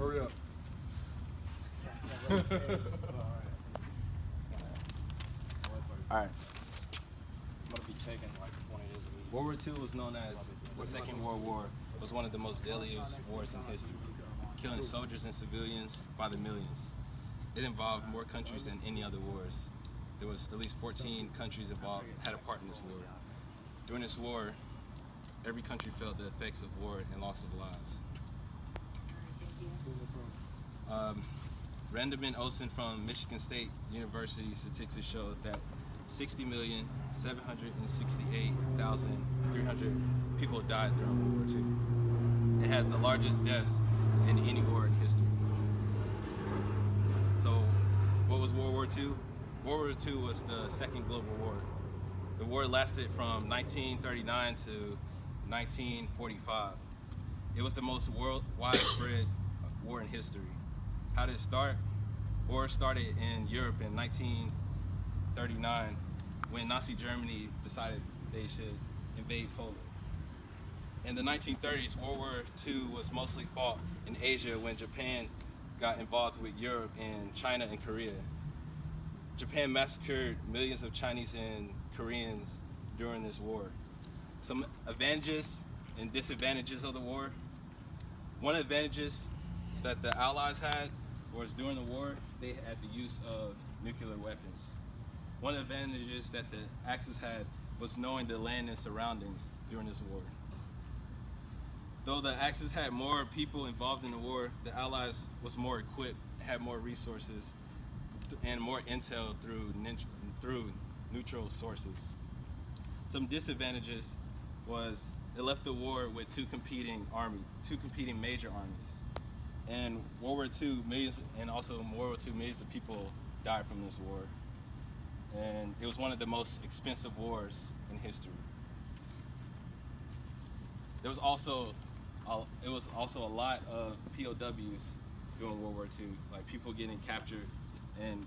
Hurry up. All right. I'm gonna be taking like 20 days a week. World War II was known as the Second World War. It was one of the most deadliest wars in history, killing soldiers and civilians by the millions. It involved more countries than any other wars. There was at least 14 countries involved had a part in this war. During this war, every country felt the effects of war and loss of lives. Randaman Olsen from Michigan State University statistics show that 60,768,300 people died during World War II. It has the largest deaths in any war in history. So, what was World War II? World War II was the second global war. The war lasted from 1939 to 1945. It was the most widespread war in history. How did it start? War started in Europe in 1939 when Nazi Germany decided they should invade Poland. In the 1930s, World War II was mostly fought in Asia when Japan got involved with Europe and China and Korea. Japan massacred millions of Chinese and Koreans during this war. Some advantages and disadvantages of the war. One of the advantages that the Allies had was during the war, they had the use of nuclear weapons. One of the advantages that the Axis had was knowing the land and surroundings during this war. Though the Axis had more people involved in the war, the Allies was more equipped, had more resources, and more intel through neutral sources. Some disadvantages was it left the war with two competing major armies. And World War II, millions of people died from this war. And it was one of the most expensive wars in history. There was also a lot of POWs during World War II, like people getting captured in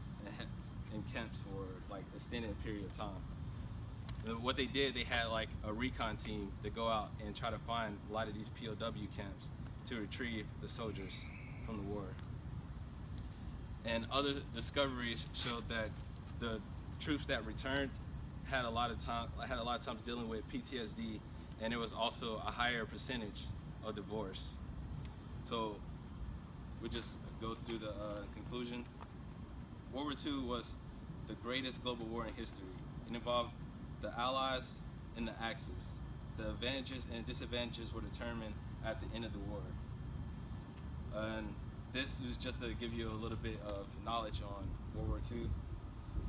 camps for like extended period of time. And what they did, they had like a recon team to go out and try to find a lot of these POW camps to retrieve the soldiers from the war. And other discoveries showed that the troops that returned had a lot of times dealing with PTSD, and there was also a higher percentage of divorce. So we just go through the conclusion. World War II was the greatest global war in history. It involved the Allies and the Axis. The advantages and disadvantages were determined at the end of the war. And this is just to give you a little bit of knowledge on World War II.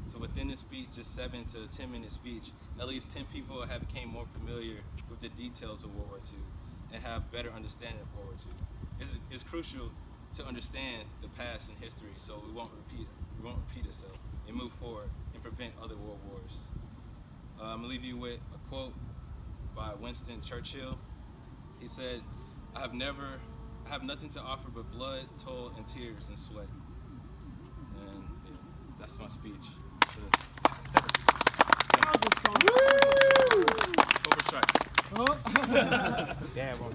So within this speech, just 7 to 10 minute speech, at least 10 people have become more familiar with the details of World War II and have better understanding of World War II. It's crucial to understand the past and history so we won't repeat itself and move forward and prevent other world wars. I'm gonna leave you with a quote by Winston Churchill. He said, I have nothing to offer but blood, toil, and tears and sweat. And yeah, that's my speech. Overstrike. Yeah, well.